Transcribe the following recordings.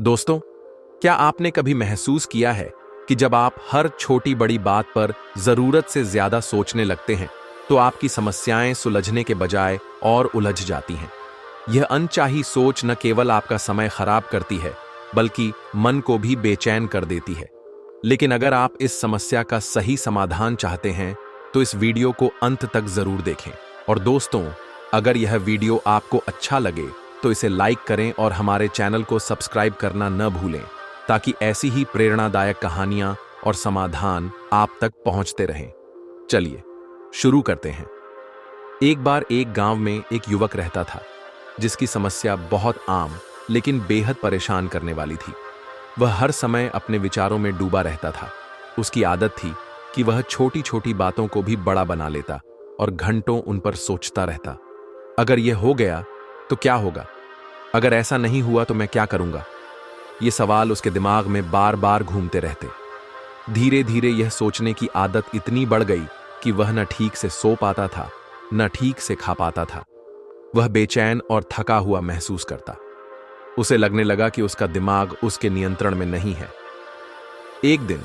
दोस्तों, क्या आपने कभी महसूस किया है कि जब आप हर छोटी बड़ी बात पर जरूरत से ज्यादा सोचने लगते हैं तो आपकी समस्याएं सुलझने के बजाय और उलझ जाती हैं। यह अनचाही सोच न केवल आपका समय खराब करती है बल्कि मन को भी बेचैन कर देती है। लेकिन अगर आप इस समस्या का सही समाधान चाहते हैं तो इस वीडियो को अंत तक जरूर देखें। और दोस्तों, अगर यह वीडियो आपको अच्छा लगे तो इसे लाइक करें और हमारे चैनल को सब्सक्राइब करना न भूलें ताकि ऐसी ही प्रेरणादायक कहानियां और समाधान आप तक पहुंचते रहें। चलिए शुरू करते हैं। एक बार एक गांव में एक युवक रहता था जिसकी समस्या बहुत आम लेकिन बेहद परेशान करने वाली थी। वह हर समय अपने विचारों में डूबा रहता था। उसकी आदत थी कि वह छोटी छोटी बातों को भी बड़ा बना लेता और घंटों उन पर सोचता रहता। अगर यह हो गया तो क्या होगा? अगर ऐसा नहीं हुआ तो मैं क्या करूंगा? ये सवाल उसके दिमाग में बार बार घूमते रहते। धीरे धीरे यह सोचने की आदत इतनी बढ़ गई कि वह न ठीक से सो पाता था न ठीक से खा पाता था। वह बेचैन और थका हुआ महसूस करता। उसे लगने लगा कि उसका दिमाग उसके नियंत्रण में नहीं है। एक दिन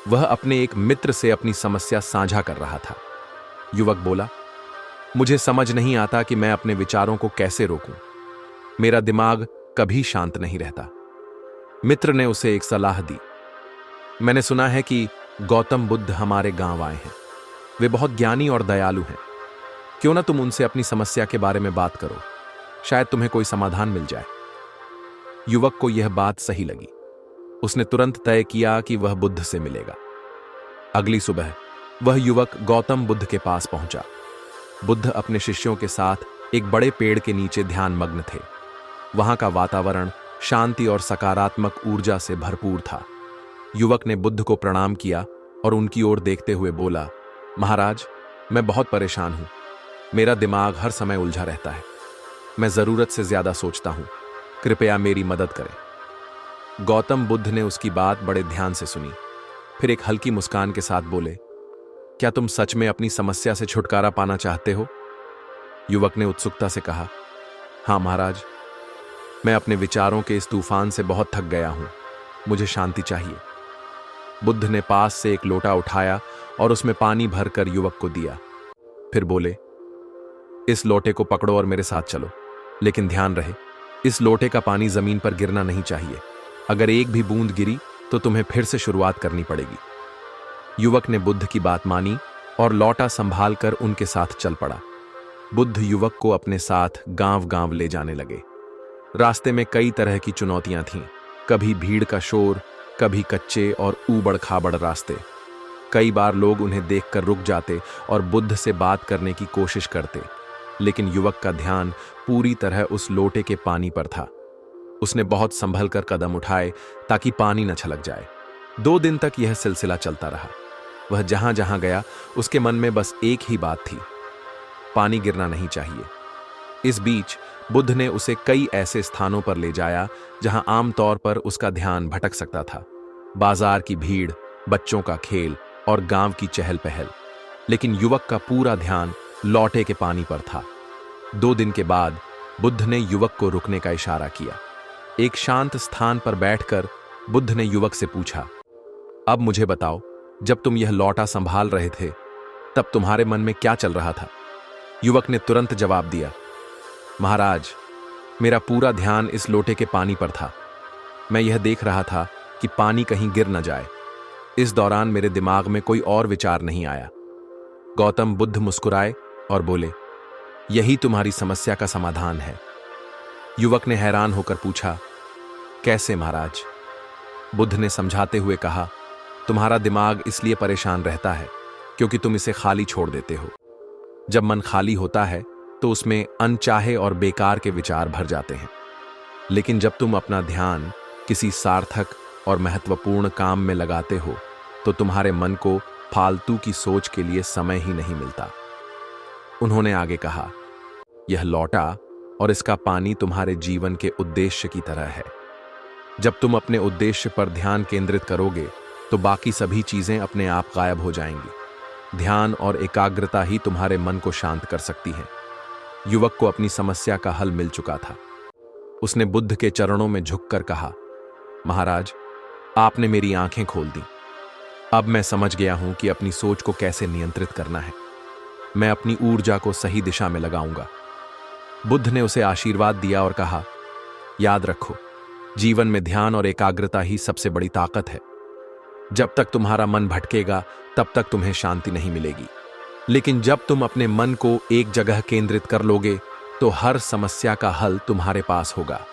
वह अपने एक मित्र से अपनी समस्या साझा कर रहा था। युवक बोला, मुझे समझ नहीं आता कि मैं अपने विचारों को कैसे रोकूं। मेरा दिमाग कभी शांत नहीं रहता। मित्र ने उसे एक सलाह दी। मैंने सुना है कि गौतम बुद्ध हमारे गांव आए हैं। वे बहुत ज्ञानी और दयालु हैं। क्यों ना तुम उनसे अपनी समस्या के बारे में बात करो, शायद तुम्हें कोई समाधान मिल जाए। युवक को यह बात सही लगी। उसने तुरंत तय किया कि वह बुद्ध से मिलेगा। अगली सुबह वह युवक गौतम बुद्ध के पास पहुंचा। बुद्ध अपने शिष्यों के साथ एक बड़े पेड़ के नीचे ध्यान मग्न थे। वहां का वातावरण शांति और सकारात्मक ऊर्जा से भरपूर था। युवक ने बुद्ध को प्रणाम किया और उनकी ओर देखते हुए बोला, महाराज, मैं बहुत परेशान हूं। मेरा दिमाग हर समय उलझा रहता है। मैं जरूरत से ज्यादा सोचता हूं। कृपया मेरी मदद करें। गौतम बुद्ध ने उसकी बात बड़े ध्यान से सुनी। फिर एक हल्की मुस्कान के साथ बोले, क्या तुम सच में अपनी समस्या से छुटकारा पाना चाहते हो? युवक ने उत्सुकता से कहा, हां महाराज, मैं अपने विचारों के इस तूफान से बहुत थक गया हूं। मुझे शांति चाहिए। बुद्ध ने पास से एक लोटा उठाया और उसमें पानी भरकर युवक को दिया। फिर बोले, इस लोटे को पकड़ो और मेरे साथ चलो। लेकिन ध्यान रहे, इस लोटे का पानी जमीन पर गिरना नहीं चाहिए। अगर एक भी बूंद गिरी तो तुम्हें फिर से शुरुआत करनी पड़ेगी। युवक ने बुद्ध की बात मानी और लोटा संभाल कर उनके साथ चल पड़ा। बुद्ध युवक को अपने साथ गांव गांव ले जाने लगे। रास्ते में कई तरह की चुनौतियां थीं। कभी भीड़ का शोर, कभी कच्चे और ऊबड़ खाबड़ रास्ते। कई बार लोग उन्हें देखकर रुक जाते और बुद्ध से बात करने की कोशिश करते, लेकिन युवक का ध्यान पूरी तरह उस लोटे के पानी पर था। उसने बहुत संभल कर कदम उठाए ताकि पानी न छलक जाए। 2 दिन तक यह सिलसिला चलता रहा। वह जहां जहां गया उसके मन में बस एक ही बात थी, पानी गिरना नहीं चाहिए। इस बीच बुद्ध ने उसे कई ऐसे स्थानों पर ले जाया जहां आमतौर पर उसका ध्यान भटक सकता था। बाजार की भीड़, बच्चों का खेल और गांव की चहल पहल। लेकिन युवक का पूरा ध्यान लोटे के पानी पर था। 2 दिन के बाद बुद्ध ने युवक को रुकने का इशारा किया। एक शांत स्थान पर बैठकर बुद्ध ने युवक से पूछा, अब मुझे बताओ, जब तुम यह लोटा संभाल रहे थे तब तुम्हारे मन में क्या चल रहा था? युवक ने तुरंत जवाब दिया, महाराज, मेरा पूरा ध्यान इस लोटे के पानी पर था। मैं यह देख रहा था कि पानी कहीं गिर न जाए। इस दौरान मेरे दिमाग में कोई और विचार नहीं आया। गौतम बुद्ध मुस्कुराए और बोले, यही तुम्हारी समस्या का समाधान है। युवक ने हैरान होकर पूछा, कैसे महाराज? बुद्ध ने समझाते हुए कहा, तुम्हारा दिमाग इसलिए परेशान रहता है क्योंकि तुम इसे खाली छोड़ देते हो। जब मन खाली होता है तो उसमें अनचाहे और बेकार के विचार भर जाते हैं। लेकिन जब तुम अपना ध्यान किसी सार्थक और महत्वपूर्ण काम में लगाते हो तो तुम्हारे मन को फालतू की सोच के लिए समय ही नहीं मिलता। उन्होंने आगे कहा, यह लोटा और इसका पानी तुम्हारे जीवन के उद्देश्य की तरह है। जब तुम अपने उद्देश्य पर ध्यान केंद्रित करोगे तो बाकी सभी चीजें अपने आप गायब हो जाएंगी। ध्यान और एकाग्रता ही तुम्हारे मन को शांत कर सकती है। युवक को अपनी समस्या का हल मिल चुका था। उसने बुद्ध के चरणों में झुककर कहा, महाराज, आपने मेरी आंखें खोल दी। अब मैं समझ गया हूं कि अपनी सोच को कैसे नियंत्रित करना है। मैं अपनी ऊर्जा को सही दिशा में लगाऊंगा। बुद्ध ने उसे आशीर्वाद दिया और कहा, याद रखो, जीवन में ध्यान और एकाग्रता ही सबसे बड़ी ताकत है। जब तक तुम्हारा मन भटकेगा, तब तक तुम्हें शांति नहीं मिलेगी। लेकिन जब तुम अपने मन को एक जगह केंद्रित कर लोगे, तो हर समस्या का हल तुम्हारे पास होगा।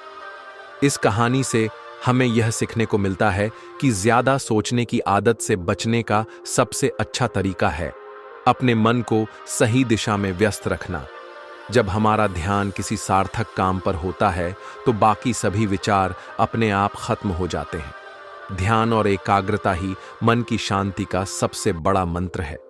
इस कहानी से हमें यह सीखने को मिलता है कि ज्यादा सोचने की आदत से बचने का सबसे अच्छा तरीका है अपने मन को सही दिशा में व्यस्त रखना। जब हमारा ध्यान किसी सार्थक काम पर होता है, तो बाकी सभी विचार अपने आप खत्म हो जाते हैं। ध्यान और एकाग्रता ही मन की शांति का सबसे बड़ा मंत्र है।